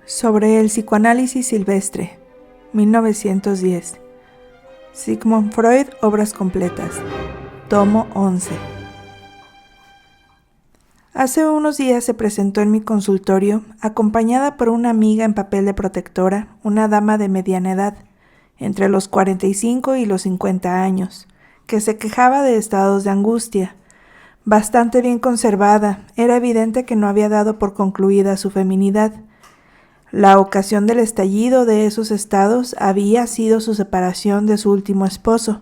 Sobre el psicoanálisis silvestre, 1910. Sigmund Freud, obras completas. Tomo 11. Hace unos días se presentó en mi consultorio, acompañada por una amiga en papel de protectora, una dama de mediana edad, entre los 45 y los 50 años, que se quejaba de estados de angustia. Bastante bien conservada, era evidente que no había dado por concluida su feminidad. La ocasión del estallido de esos estados había sido su separación de su último esposo,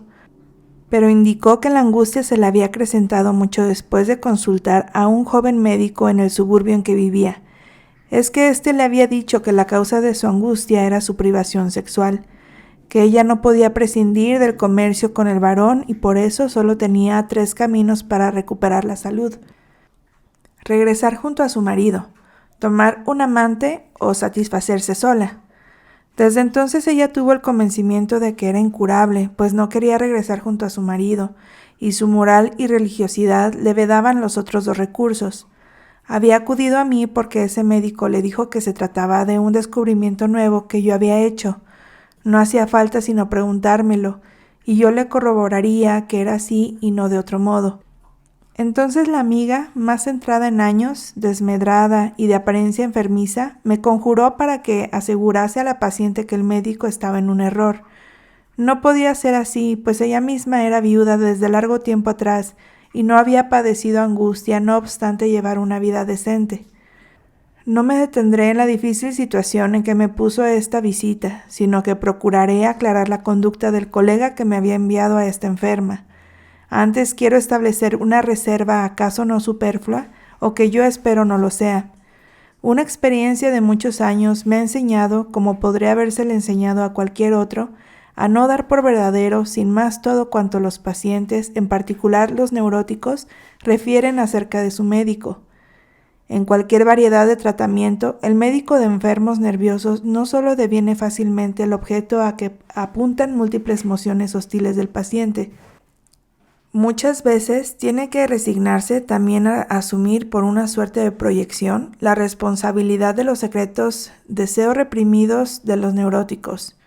pero indicó que la angustia se le había acrecentado mucho después de consultar a un joven médico en el suburbio en que vivía. Es que éste le había dicho que la causa de su angustia era su privación sexual, que ella no podía prescindir del comercio con el varón y por eso solo tenía 3 caminos para recuperar la salud: regresar junto a su marido, tomar un amante o satisfacerse sola. Desde entonces ella tuvo el convencimiento de que era incurable, pues no quería regresar junto a su marido, y su moral y religiosidad le vedaban los otros 2 recursos. Había acudido a mí porque ese médico le dijo que se trataba de un descubrimiento nuevo que yo había hecho. No hacía falta sino preguntármelo, y yo le corroboraría que era así y no de otro modo. Entonces la amiga, más centrada en años, desmedrada y de apariencia enfermiza, me conjuró para que asegurase a la paciente que el médico estaba en un error. No podía ser así, pues ella misma era viuda desde largo tiempo atrás y no había padecido angustia, no obstante llevar una vida decente. No me detendré en la difícil situación en que me puso esta visita, sino que procuraré aclarar la conducta del colega que me había enviado a esta enferma. Antes quiero establecer una reserva acaso no superflua, o que yo espero no lo sea. Una experiencia de muchos años me ha enseñado, como podría habérsele enseñado a cualquier otro, a no dar por verdadero sin más todo cuanto los pacientes, en particular los neuróticos, refieren acerca de su médico. En cualquier variedad de tratamiento, el médico de enfermos nerviosos no solo deviene fácilmente el objeto a que apuntan múltiples emociones hostiles del paciente. Muchas veces tiene que resignarse también a asumir por una suerte de proyección la responsabilidad de los secretos deseos reprimidos de los neuróticos.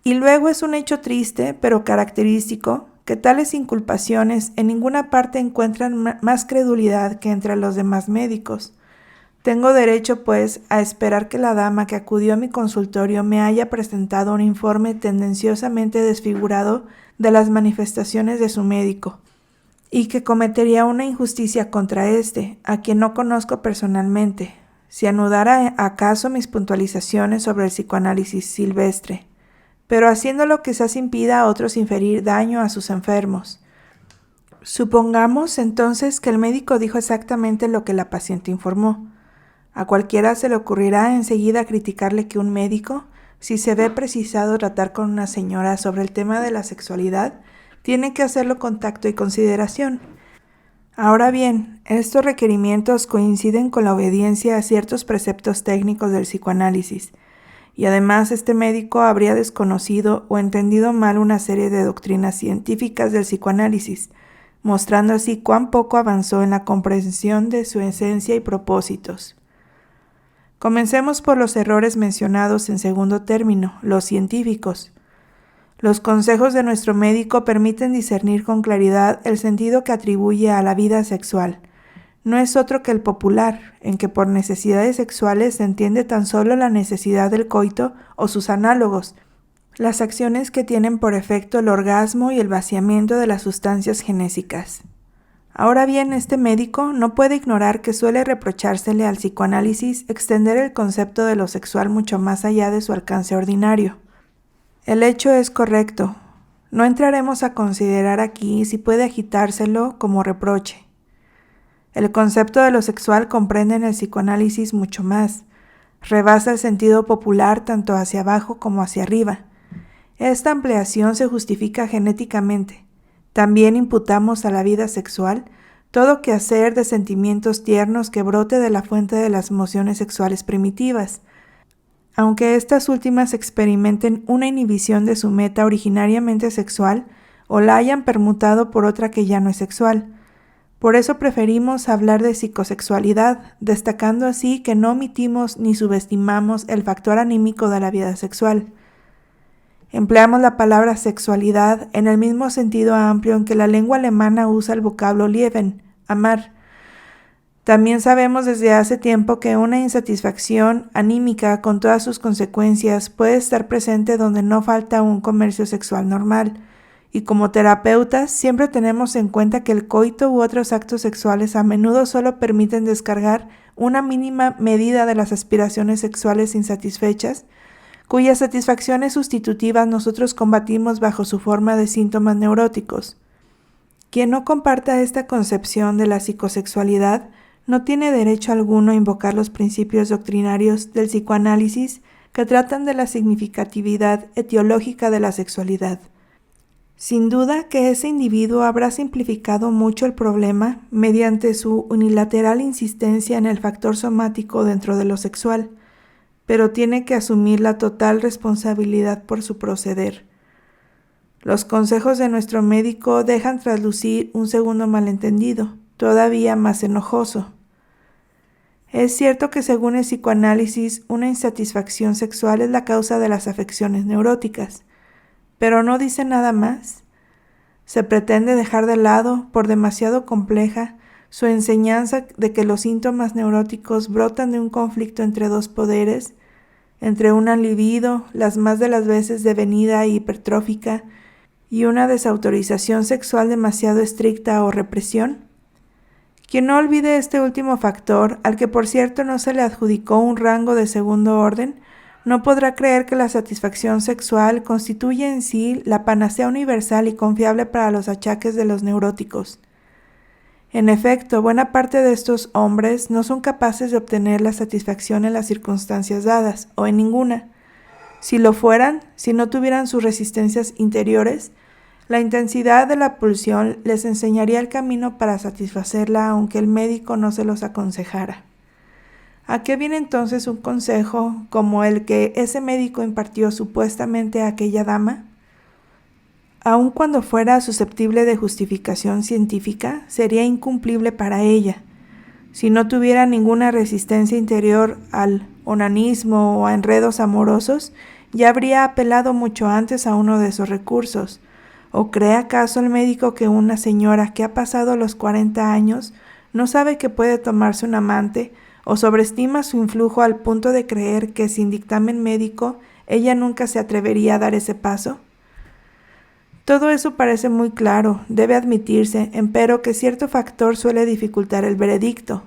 Y luego es un hecho triste, pero característico, que tales inculpaciones en ninguna parte encuentran más credulidad que entre los demás médicos. Tengo derecho, pues, a esperar que la dama que acudió a mi consultorio me haya presentado un informe tendenciosamente desfigurado de las manifestaciones de su médico, y que cometería una injusticia contra éste, a quien no conozco personalmente, si anudara acaso mis puntualizaciones sobre el psicoanálisis silvestre, pero haciéndolo quizás impida a otros inferir daño a sus enfermos. Supongamos entonces que el médico dijo exactamente lo que la paciente informó. A cualquiera se le ocurrirá enseguida criticarle que un médico, si se ve precisado tratar con una señora sobre el tema de la sexualidad, tiene que hacerlo con tacto y consideración. Ahora bien, estos requerimientos coinciden con la obediencia a ciertos preceptos técnicos del psicoanálisis, y además este médico habría desconocido o entendido mal una serie de doctrinas científicas del psicoanálisis, mostrando así cuán poco avanzó en la comprensión de su esencia y propósitos. Comencemos por los errores mencionados en segundo término, los científicos. Los consejos de nuestro médico permiten discernir con claridad el sentido que atribuye a la vida sexual. No es otro que el popular, en que por necesidades sexuales se entiende tan solo la necesidad del coito o sus análogos, las acciones que tienen por efecto el orgasmo y el vaciamiento de las sustancias genésicas. Ahora bien, este médico no puede ignorar que suele reprochársele al psicoanálisis extender el concepto de lo sexual mucho más allá de su alcance ordinario. El hecho es correcto. No entraremos a considerar aquí si puede agitárselo como reproche. El concepto de lo sexual comprende en el psicoanálisis mucho más. Rebasa el sentido popular tanto hacia abajo como hacia arriba. Esta ampliación se justifica genéticamente. También imputamos a la vida sexual todo quehacer de sentimientos tiernos que brote de la fuente de las emociones sexuales primitivas, aunque estas últimas experimenten una inhibición de su meta originariamente sexual o la hayan permutado por otra que ya no es sexual. Por eso preferimos hablar de psicosexualidad, destacando así que no omitimos ni subestimamos el factor anímico de la vida sexual. Empleamos la palabra sexualidad en el mismo sentido amplio en que la lengua alemana usa el vocablo lieben, amar. También sabemos desde hace tiempo que una insatisfacción anímica con todas sus consecuencias puede estar presente donde no falta un comercio sexual normal, y como terapeutas siempre tenemos en cuenta que el coito u otros actos sexuales a menudo solo permiten descargar una mínima medida de las aspiraciones sexuales insatisfechas, cuyas satisfacciones sustitutivas nosotros combatimos bajo su forma de síntomas neuróticos. Quien no comparta esta concepción de la psicosexualidad no tiene derecho alguno a invocar los principios doctrinarios del psicoanálisis que tratan de la significatividad etiológica de la sexualidad. Sin duda que ese individuo habrá simplificado mucho el problema mediante su unilateral insistencia en el factor somático dentro de lo sexual, pero tiene que asumir la total responsabilidad por su proceder. Los consejos de nuestro médico dejan traslucir un segundo malentendido, todavía más enojoso. Es cierto que según el psicoanálisis, una insatisfacción sexual es la causa de las afecciones neuróticas, pero no dice nada más. Se pretende dejar de lado, por demasiado compleja, su enseñanza de que los síntomas neuróticos brotan de un conflicto entre dos poderes, entre una libido, las más de las veces devenida e hipertrófica, y una desautorización sexual demasiado estricta o represión. Quien no olvide este último factor, al que por cierto no se le adjudicó un rango de segundo orden, no podrá creer que la satisfacción sexual constituye en sí la panacea universal y confiable para los achaques de los neuróticos. En efecto, buena parte de estos hombres no son capaces de obtener la satisfacción en las circunstancias dadas, o en ninguna. Si lo fueran, si no tuvieran sus resistencias interiores, la intensidad de la pulsión les enseñaría el camino para satisfacerla aunque el médico no se los aconsejara. ¿A qué viene entonces un consejo como el que ese médico impartió supuestamente a aquella dama? Aun cuando fuera susceptible de justificación científica, sería incumplible para ella. Si no tuviera ninguna resistencia interior al onanismo o a enredos amorosos, ya habría apelado mucho antes a uno de esos recursos. ¿O cree acaso el médico que una señora que ha pasado los 40 años no sabe que puede tomarse un amante o sobreestima su influjo al punto de creer que sin dictamen médico ella nunca se atrevería a dar ese paso? Todo eso parece muy claro, debe admitirse, empero que cierto factor suele dificultar el veredicto.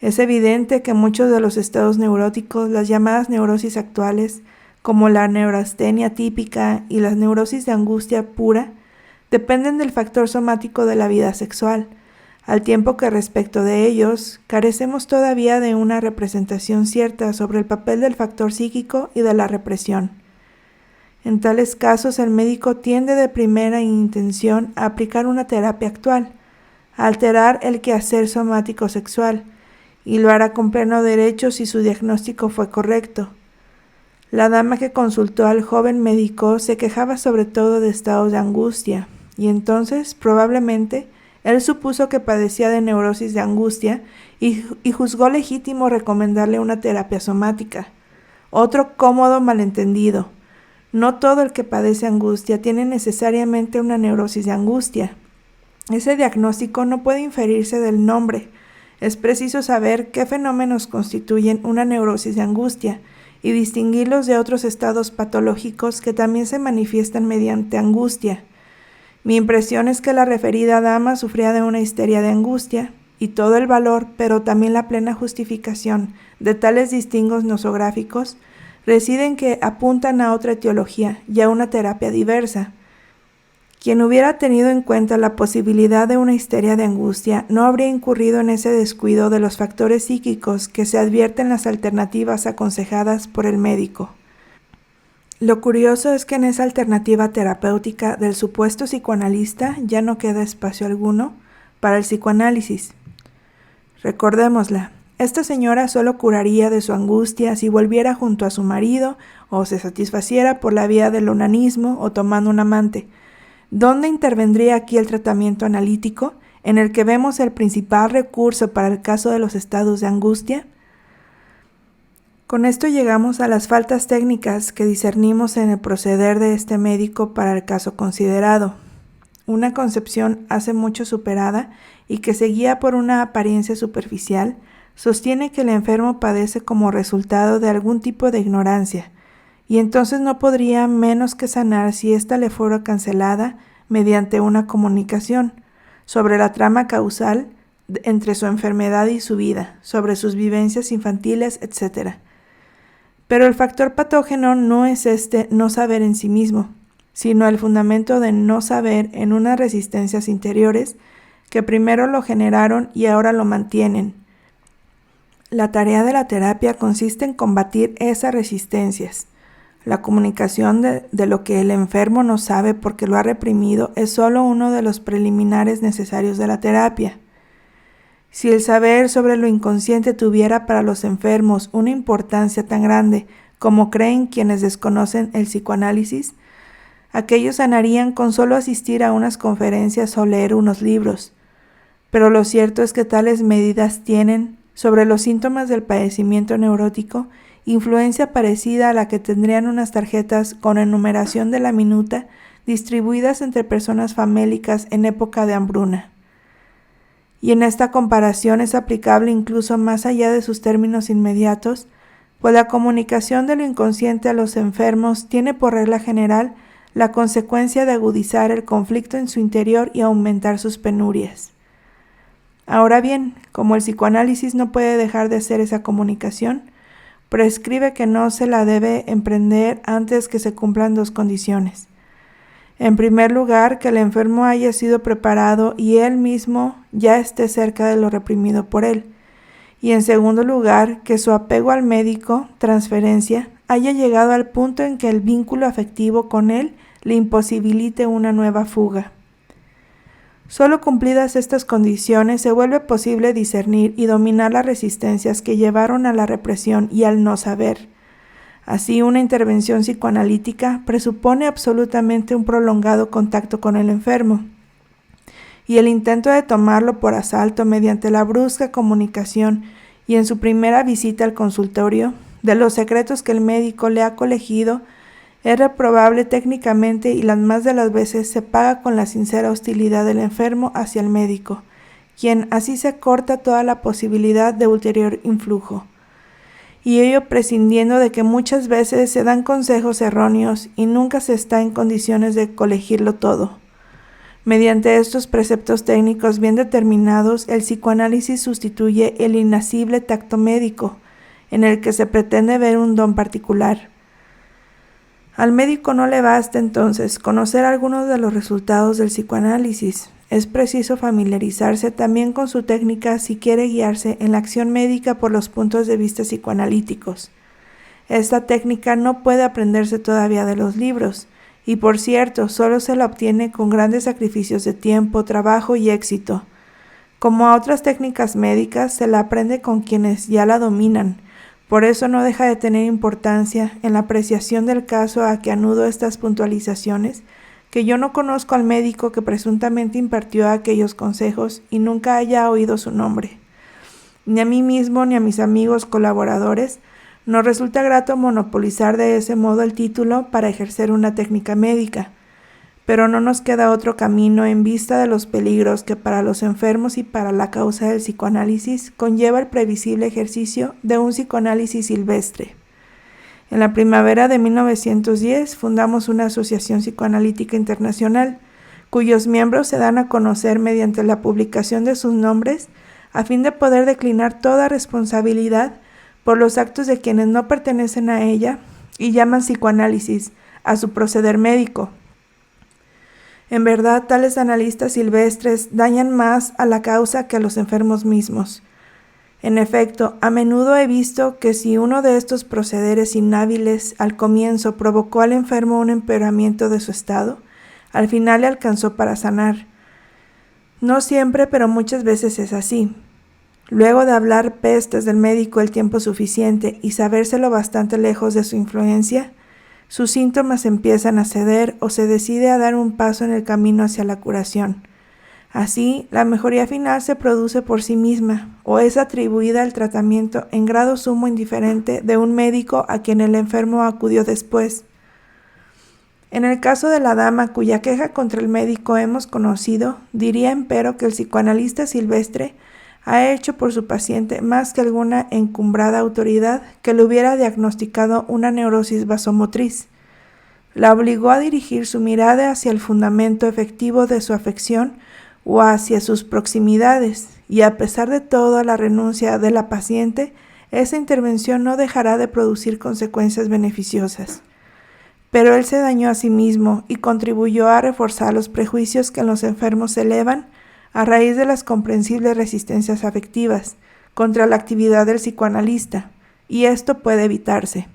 Es evidente que muchos de los estados neuróticos, las llamadas neurosis actuales, como la neurastenia típica y las neurosis de angustia pura, dependen del factor somático de la vida sexual, al tiempo que respecto de ellos carecemos todavía de una representación cierta sobre el papel del factor psíquico y de la represión. En tales casos el médico tiende de primera intención a aplicar una terapia actual, a alterar el quehacer somático sexual, y lo hará con pleno derecho si su diagnóstico fue correcto. La dama que consultó al joven médico se quejaba sobre todo de estados de angustia, y entonces, probablemente, él supuso que padecía de neurosis de angustia y juzgó legítimo recomendarle una terapia somática. Otro cómodo malentendido. No todo el que padece angustia tiene necesariamente una neurosis de angustia. Ese diagnóstico no puede inferirse del nombre. Es preciso saber qué fenómenos constituyen una neurosis de angustia y distinguirlos de otros estados patológicos que también se manifiestan mediante angustia. Mi impresión es que la referida dama sufría de una histeria de angustia, y todo el valor, pero también la plena justificación de tales distingos nosográficos reside en que apuntan a otra etiología y a una terapia diversa. Quien hubiera tenido en cuenta la posibilidad de una histeria de angustia no habría incurrido en ese descuido de los factores psíquicos que se advierten en las alternativas aconsejadas por el médico. Lo curioso es que en esa alternativa terapéutica del supuesto psicoanalista ya no queda espacio alguno para el psicoanálisis. Recordémosla, esta señora solo curaría de su angustia si volviera junto a su marido o se satisfaciera por la vía del onanismo o tomando un amante. ¿Dónde intervendría aquí el tratamiento analítico, en el que vemos el principal recurso para el caso de los estados de angustia? Con esto llegamos a las faltas técnicas que discernimos en el proceder de este médico para el caso considerado. Una concepción hace mucho superada y que se guía por una apariencia superficial, sostiene que el enfermo padece como resultado de algún tipo de ignorancia, y entonces no podría menos que sanar si ésta le fuera cancelada mediante una comunicación sobre la trama causal entre su enfermedad y su vida, sobre sus vivencias infantiles, etc. Pero el factor patógeno no es este no saber en sí mismo, sino el fundamento de no saber en unas resistencias interiores que primero lo generaron y ahora lo mantienen. La tarea de la terapia consiste en combatir esas resistencias. La comunicación de lo que el enfermo no sabe porque lo ha reprimido es solo uno de los preliminares necesarios de la terapia. Si el saber sobre lo inconsciente tuviera para los enfermos una importancia tan grande como creen quienes desconocen el psicoanálisis, aquellos sanarían con solo asistir a unas conferencias o leer unos libros. Pero lo cierto es que tales medidas tienen, sobre los síntomas del padecimiento neurótico, influencia parecida a la que tendrían unas tarjetas con enumeración de la minuta distribuidas entre personas famélicas en época de hambruna. Y en esta comparación es aplicable incluso más allá de sus términos inmediatos, pues la comunicación de lo inconsciente a los enfermos tiene por regla general la consecuencia de agudizar el conflicto en su interior y aumentar sus penurias. Ahora bien, como el psicoanálisis no puede dejar de hacer esa comunicación, prescribe que no se la debe emprender antes que se cumplan dos condiciones. En primer lugar, que el enfermo haya sido preparado y él mismo ya esté cerca de lo reprimido por él. Y en segundo lugar, que su apego al médico, transferencia, haya llegado al punto en que el vínculo afectivo con él le imposibilite una nueva fuga. Solo cumplidas estas condiciones se vuelve posible discernir y dominar las resistencias que llevaron a la represión y al no saber. Así, una intervención psicoanalítica presupone absolutamente un prolongado contacto con el enfermo, y el intento de tomarlo por asalto mediante la brusca comunicación y en su primera visita al consultorio, de los secretos que el médico le ha colegido, es reprobable técnicamente y las más de las veces se paga con la sincera hostilidad del enfermo hacia el médico, quien así se corta toda la posibilidad de ulterior influjo. Y ello prescindiendo de que muchas veces se dan consejos erróneos y nunca se está en condiciones de colegirlo todo. Mediante estos preceptos técnicos bien determinados, el psicoanálisis sustituye el inacible tacto médico, en el que se pretende ver un don particular. Al médico no le basta entonces conocer algunos de los resultados del psicoanálisis. Es preciso familiarizarse también con su técnica si quiere guiarse en la acción médica por los puntos de vista psicoanalíticos. Esta técnica no puede aprenderse todavía de los libros, y por cierto, solo se la obtiene con grandes sacrificios de tiempo, trabajo y éxito. Como a otras técnicas médicas, se la aprende con quienes ya la dominan. Por eso no deja de tener importancia en la apreciación del caso a que anudo estas puntualizaciones, que yo no conozco al médico que presuntamente impartió aquellos consejos y nunca haya oído su nombre. Ni a mí mismo ni a mis amigos colaboradores nos resulta grato monopolizar de ese modo el título para ejercer una técnica médica, pero no nos queda otro camino en vista de los peligros que para los enfermos y para la causa del psicoanálisis conlleva el previsible ejercicio de un psicoanálisis silvestre. En la primavera de 1910 fundamos una asociación psicoanalítica internacional, cuyos miembros se dan a conocer mediante la publicación de sus nombres, a fin de poder declinar toda responsabilidad por los actos de quienes no pertenecen a ella y llaman psicoanálisis a su proceder médico. En verdad, tales analistas silvestres dañan más a la causa que a los enfermos mismos. En efecto, a menudo he visto que si uno de estos procederes inhábiles al comienzo provocó al enfermo un empeoramiento de su estado, al final le alcanzó para sanar. No siempre, pero muchas veces es así. Luego de hablar pestes del médico el tiempo suficiente y sabérselo bastante lejos de su influencia, sus síntomas empiezan a ceder o se decide a dar un paso en el camino hacia la curación. Así, la mejoría final se produce por sí misma o es atribuida al tratamiento en grado sumo indiferente de un médico a quien el enfermo acudió después. En el caso de la dama cuya queja contra el médico hemos conocido, diría empero que el psicoanalista silvestre ha hecho por su paciente más que alguna encumbrada autoridad que le hubiera diagnosticado una neurosis vasomotriz. La obligó a dirigir su mirada hacia el fundamento efectivo de su afección o hacia sus proximidades, y a pesar de toda la renuncia de la paciente, esa intervención no dejará de producir consecuencias beneficiosas. Pero él se dañó a sí mismo y contribuyó a reforzar los prejuicios que en los enfermos se elevan a raíz de las comprensibles resistencias afectivas contra la actividad del psicoanalista, y esto puede evitarse.